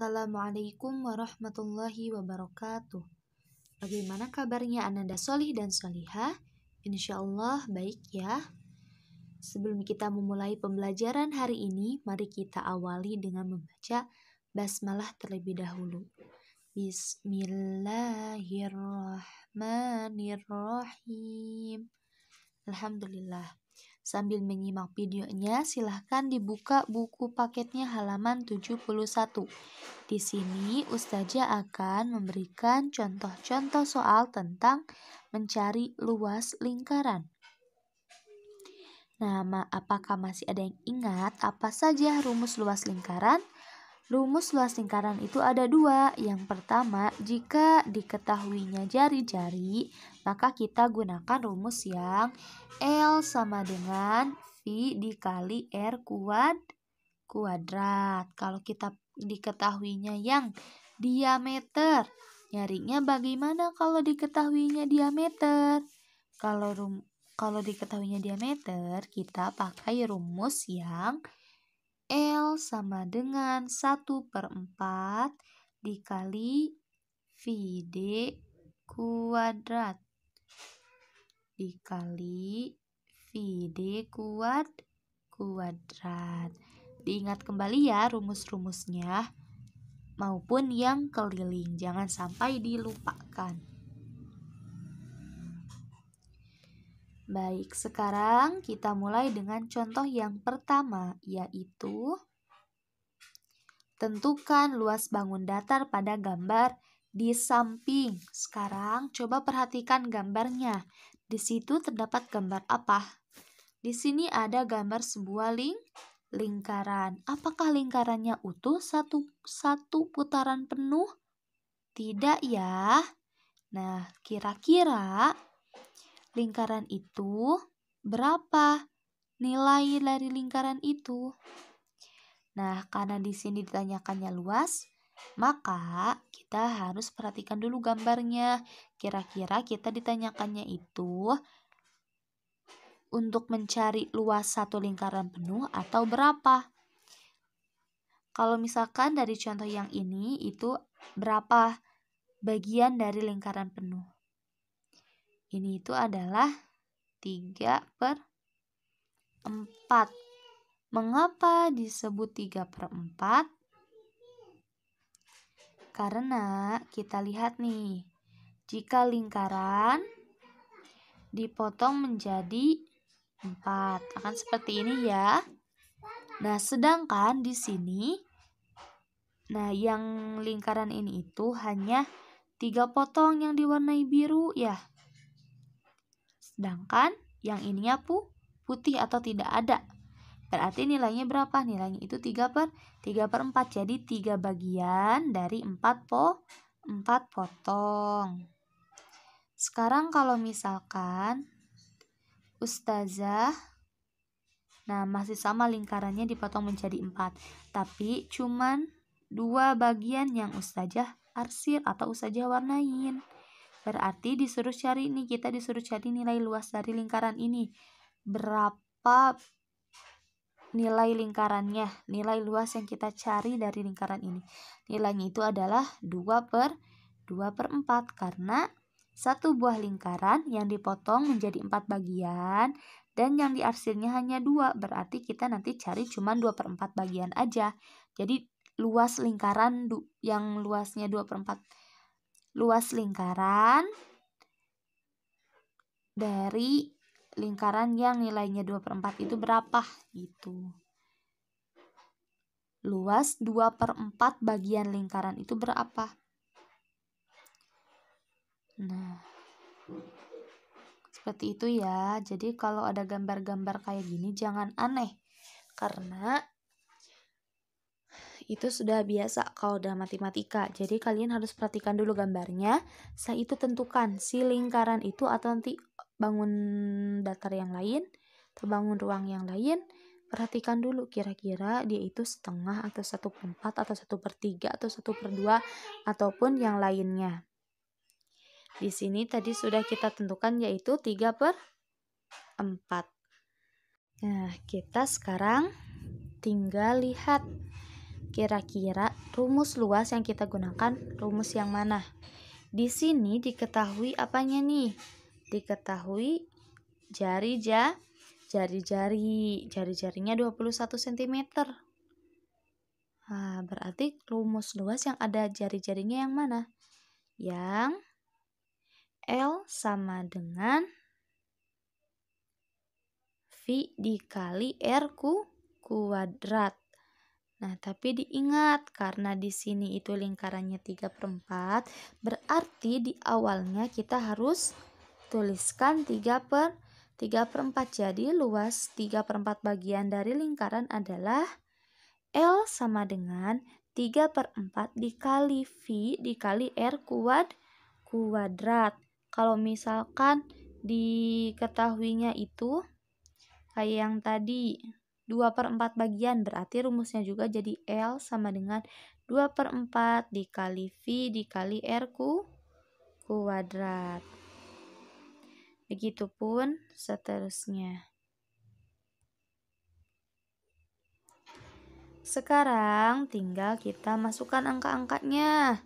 Assalamualaikum warahmatullahi wabarakatuh. Bagaimana kabarnya Ananda Solih dan Solihah? Insya Allah baik ya. Sebelum kita memulai pembelajaran hari ini, mari kita awali dengan membaca basmalah terlebih dahulu. Bismillahirrahmanirrahim. Alhamdulillah. Sambil menyimak videonya, silahkan dibuka buku paketnya halaman 71. Di sini Ustazah akan memberikan contoh-contoh soal tentang mencari luas lingkaran. Nah, apakah masih ada yang ingat apa saja rumus luas lingkaran? Rumus luas lingkaran itu ada dua. Yang pertama, jika diketahuinya jari-jari, maka kita gunakan rumus yang L sama dengan V dikali R kuadrat. Kalau kita diketahuinya yang diameter, nyarinya bagaimana kalau diketahuinya diameter? Kalau diketahuinya diameter, kita pakai rumus yang L sama dengan 1/4 dikali VD kuadrat dikali VD kuadrat. Diingat kembali ya rumus-rumusnya maupun yang keliling, jangan sampai dilupakan. Baik, sekarang kita mulai dengan contoh yang pertama, yaitu tentukan luas bangun datar pada gambar di samping. Sekarang coba perhatikan gambarnya. Di situ terdapat gambar apa? Di sini ada gambar sebuah lingkaran. Apakah lingkarannya utuh satu putaran penuh? Tidak ya. Nah, kira-kira lingkaran itu berapa nilai dari lingkaran itu? Nah, karena di sini ditanyakannya luas, maka kita harus perhatikan dulu gambarnya. Kira-kira kita ditanyakannya itu untuk mencari luas satu lingkaran penuh atau berapa? Kalau misalkan dari contoh yang ini, itu berapa bagian dari lingkaran penuh? Ini itu adalah 3/4. Mengapa disebut 3/4? Karena kita lihat nih, jika lingkaran dipotong menjadi 4, akan seperti ini ya. Nah, sedangkan di sini, yang lingkaran ini itu hanya 3 potong yang diwarnai biru ya. Sedangkan yang ininya putih atau tidak ada. Berarti nilainya berapa? Nilainya itu 3/4. Jadi 3 bagian dari 4 potong. Sekarang kalau misalkan Ustazah, masih sama lingkarannya dipotong menjadi 4. Tapi cuman 2 bagian yang Ustazah arsir atau Ustazah warnain. Berarti kita disuruh cari nilai luas dari lingkaran ini. Berapa nilai lingkarannya, nilai luas yang kita cari dari lingkaran ini? Nilainya itu adalah 2/4 karena satu buah lingkaran yang dipotong menjadi 4 bagian dan yang diarsirnya hanya 2. Berarti kita nanti cari cuma 2/4 bagian aja. Jadi luas lingkaran yang luasnya 2/4. Luas lingkaran dari lingkaran yang nilainya 2/4 itu berapa gitu. Luas 2/4 bagian lingkaran itu berapa? Nah, seperti itu ya. Jadi kalau ada gambar-gambar kayak gini jangan aneh, karena itu sudah biasa kalau dalam matematika. Jadi kalian harus perhatikan dulu gambarnya. Setelah itu tentukan si lingkaran itu atau nanti bangun datar yang lain atau bangun ruang yang lain. Perhatikan dulu kira-kira dia itu setengah atau 1/4 atau 1/3 atau 1/2 ataupun yang lainnya. Di sini tadi sudah kita tentukan yaitu 3/4. Nah, kita sekarang tinggal lihat Kira-kira rumus luas yang kita gunakan rumus yang mana? Di sini diketahui apanya nih? Diketahui jari-jarinya 21 cm. Nah, berarti rumus luas yang ada jari-jarinya yang mana? Yang L sama dengan V dikali R kuadrat. Nah, tapi diingat karena di sini itu lingkarannya 3/4, berarti di awalnya kita harus tuliskan 3/4. Jadi luas 3/4 bagian dari lingkaran adalah L sama dengan 3/4 dikali V dikali R kuadrat. Kalau misalkan diketahuinya itu kayak yang tadi 2/4 bagian, berarti rumusnya juga jadi L sama dengan 2/4 dikali V dikali R kuadrat. Begitupun seterusnya. Sekarang tinggal kita masukkan angka-angkanya.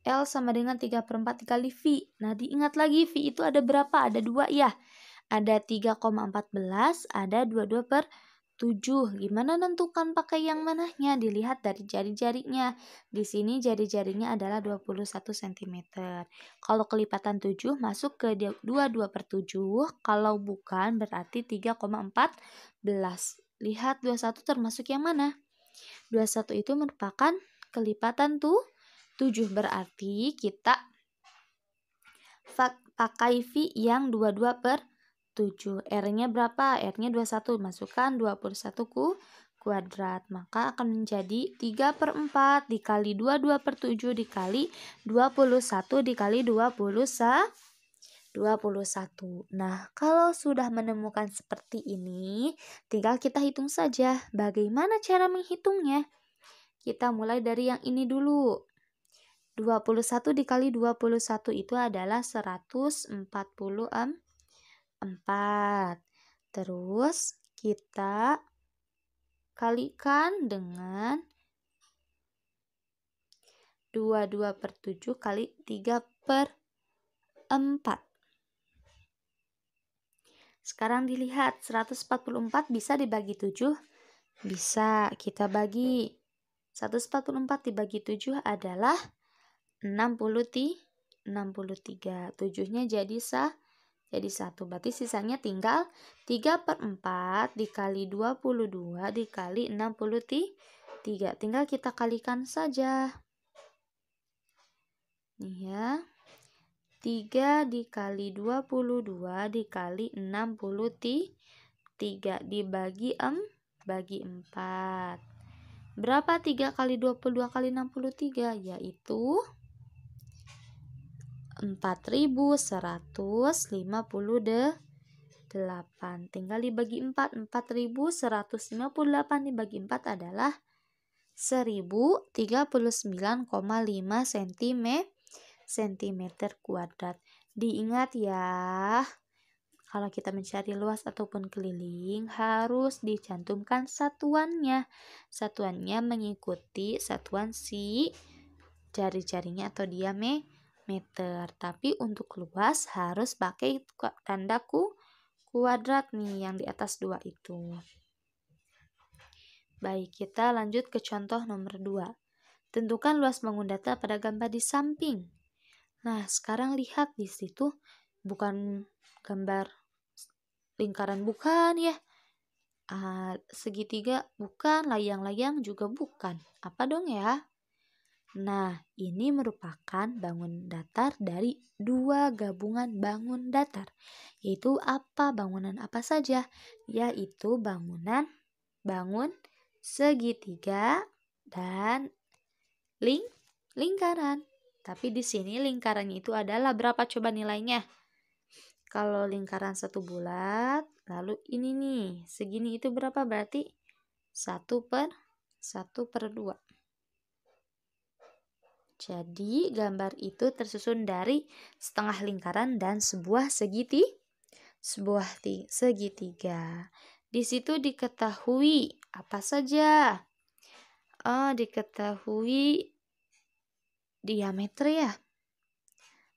L sama dengan 3/4 dikali V. Nah, diingat lagi V itu ada berapa? Ada 2 ya. Ada 3,14, ada 22/7. Gimana nentukan pakai yang mananya? Dilihat dari jari-jarinya. Di sini jari-jarinya adalah 21 cm. Kalau kelipatan 7 masuk ke 22/7. Kalau bukan berarti 3,14. Lihat 21 termasuk yang mana? 21 itu merupakan kelipatan 7. Berarti kita pakai V yang 22/7. R-nya berapa? R-nya 21. Masukkan 21 kuadrat. Maka akan menjadi 3/4 dikali 22/7 dikali 21 dikali 21. Nah, kalau sudah menemukan seperti ini, tinggal kita hitung saja. Bagaimana cara menghitungnya? Kita mulai dari yang ini dulu. 21 dikali 21 itu adalah 144. Terus kita kalikan dengan 22/7 kali 3/4. Sekarang dilihat 144 bisa dibagi 7? Bisa, kita bagi. 144 dibagi 7 adalah 63. 7-nya jadi 1. Berarti sisanya tinggal 3/4 dikali 22 dikali 63. Tinggal kita kalikan saja. Nih ya. 3 dikali 22 dikali 63 dibagi 4. Berapa 3 kali 22 kali 63? Yaitu 4158. Tinggal dibagi 4. 4158 dibagi 4 adalah 1039,5 cm kuadrat. Diingat ya, kalau kita mencari luas ataupun keliling harus dicantumkan satuannya. Satuannya mengikuti satuan si jari-jarinya atau diameter. Tapi untuk luas harus pakai tanda kuadrat nih yang di atas 2 itu. Baik, kita lanjut ke contoh nomor 2. Tentukan luas bangun datar pada gambar di samping. Nah, sekarang lihat di situ bukan gambar lingkaran, bukan ya. Segitiga bukan, layang-layang juga bukan. Apa dong ya? Nah, ini merupakan bangun datar dari 2 gabungan bangun datar. Yaitu apa? Bangunan apa saja? Yaitu bangun segitiga dan lingkaran. Tapi di sini lingkarannya itu adalah berapa coba nilainya? Kalau lingkaran 1 bulat, lalu ini nih, segini itu berapa? Berarti 1/2. Jadi gambar itu tersusun dari setengah lingkaran dan sebuah segitiga. Di situ diketahui apa saja? Diketahui diameter ya?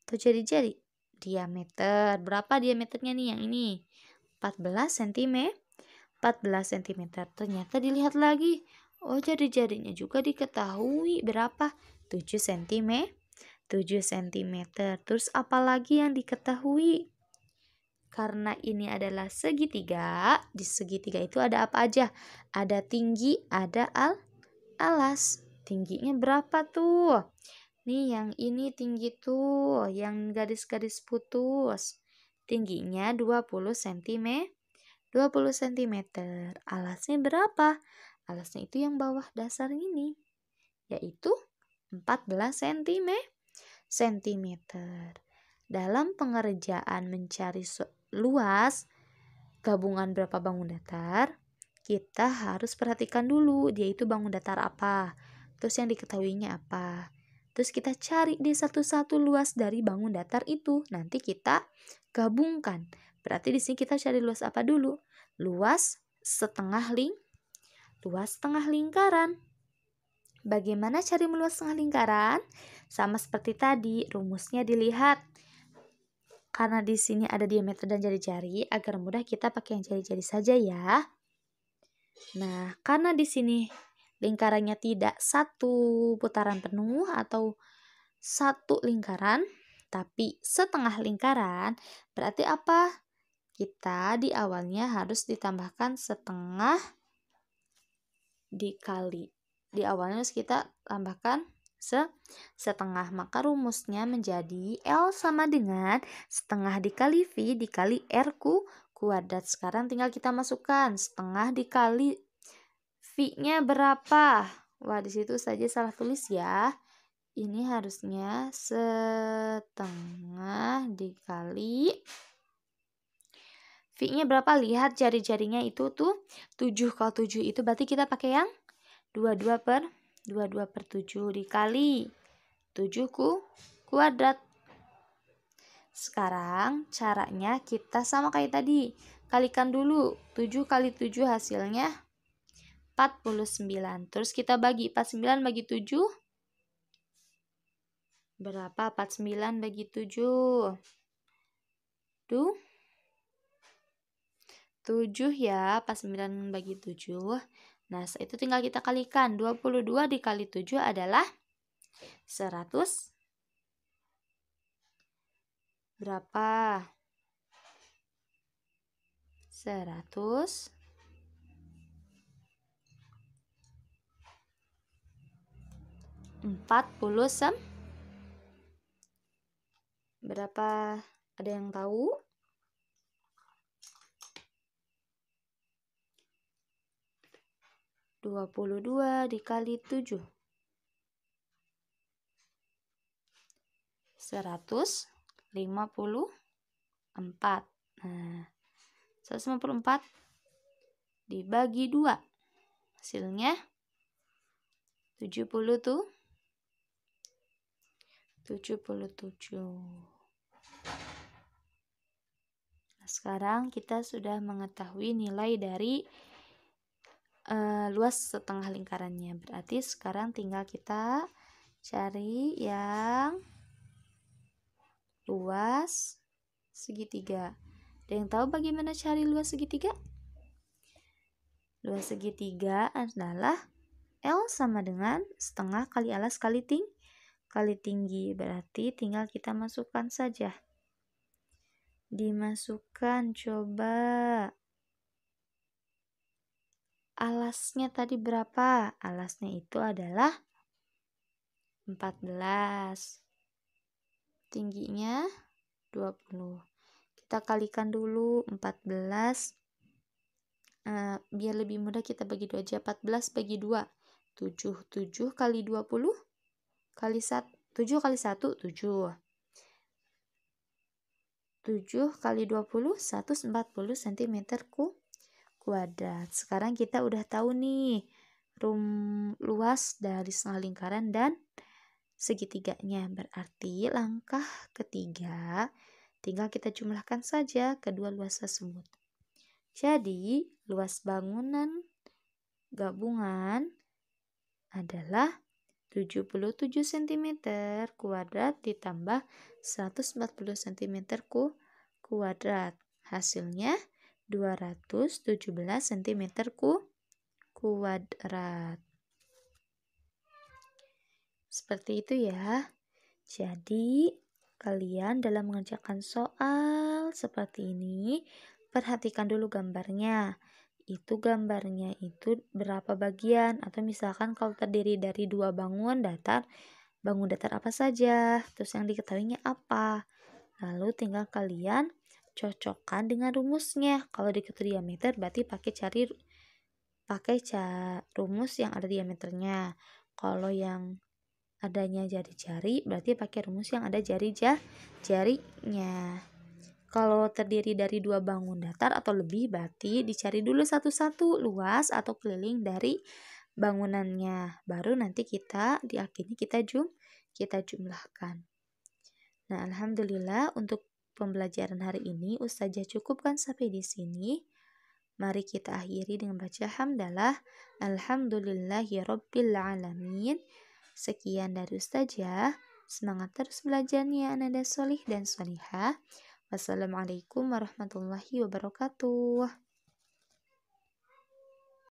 Atau jari-jari? Diameter. Berapa diameternya nih yang ini? 14 cm. 14 cm. Ternyata dilihat lagi. Jari-jarinya juga diketahui berapa? 7 cm. 7 cm. Terus apa lagi yang diketahui? Karena ini adalah segitiga, di segitiga itu ada apa aja? Ada tinggi, ada alas. Tingginya berapa tuh? Nih yang ini tinggi tuh, yang garis-garis putus. Tingginya 20 cm. 20 cm. Alasnya berapa? Alasnya itu yang bawah dasar ini, yaitu 14 cm. Dalam pengerjaan mencari luas gabungan berapa bangun datar, kita harus perhatikan dulu dia itu bangun datar apa, terus yang diketahuinya apa. Terus kita cari di satu-satu luas dari bangun datar itu. Nanti kita gabungkan. Berarti di sini kita cari luas apa dulu? Luas setengah lingkaran. Bagaimana cari meluas setengah lingkaran? Sama seperti tadi, rumusnya dilihat. Karena di sini ada diameter dan jari-jari, agar mudah kita pakai yang jari-jari saja ya. Nah, karena di sini lingkarannya tidak satu putaran penuh atau satu lingkaran, tapi setengah lingkaran, berarti apa? Kita di awalnya harus ditambahkan setengah dikali. Di awalnya harus kita tambahkan setengah. Maka rumusnya menjadi L sama dengan setengah dikali V dikali R kuadrat. Sekarang tinggal kita masukkan setengah dikali V-nya berapa? Wah, di situ saja salah tulis ya. Ini harusnya setengah dikali V-nya berapa? Lihat jari-jarinya itu tuh 7. Kalau 7 itu berarti kita pakai yang 22 per 7 dikali 7 kuadrat. Sekarang caranya kita sama kayak tadi. Kalikan dulu. 7 kali 7 hasilnya 49. Terus kita bagi 49 bagi 7. Berapa 49 bagi 7? Tuh 7 ya, 49 bagi 7. Nah, itu tinggal kita kalikan. 22 dikali 7 adalah 100. Berapa? 100. Berapa? Ada yang tahu? 22 dikali 7. 154. Nah, 154 dibagi 2. Hasilnya 70 tuh. 77. Nah, sekarang kita sudah mengetahui nilai dari luas setengah lingkarannya. Berarti sekarang tinggal kita cari yang luas segitiga. Ada yang tahu bagaimana cari luas segitiga? Luas segitiga adalah L sama dengan setengah kali alas kali tinggi. Berarti tinggal kita masukkan saja. Dimasukkan coba. Alasnya tadi berapa? Alasnya itu adalah 14. Tingginya 20. Kita kalikan dulu 14. Biar lebih mudah kita bagi 2 aja. 14 bagi 2. 7. 7 kali 20 kali 1. 7 kali 1, 7. 7 kali 20, 140 cm kuadrat. Sekarang kita udah tahu nih luas dari setengah lingkaran dan segitiganya. Berarti langkah ketiga tinggal kita jumlahkan saja kedua luas tersebut. Jadi luas bangunan gabungan adalah 77 cm kuadrat ditambah 140 cm kuadrat. Hasilnya 217 cm kuadrat. Seperti itu ya. Jadi, kalian dalam mengerjakan soal seperti ini, perhatikan dulu gambarnya. Itu gambarnya itu berapa bagian, atau misalkan kalau terdiri dari 2 bangun datar apa saja, terus yang diketahuinya apa. Lalu tinggal kalian cocokkan dengan rumusnya. Kalau diketahui diameter berarti pakai rumus yang ada diameternya. Kalau yang adanya jari-jari berarti pakai rumus yang ada jari-jarinya. Kalau terdiri dari 2 bangun datar atau lebih berarti dicari dulu satu-satu luas atau keliling dari bangunannya. Baru nanti kita jumlahkan. Nah, alhamdulillah untuk pembelajaran hari ini Ustazah cukupkan sampai di sini. Mari kita akhiri dengan baca hamdalah. Alhamdulillahirabbil alamin. Sekian dari Ustazah. Semangat terus belajarnya Ananda solih dan solihah. Wassalamualaikum warahmatullahi wabarakatuh.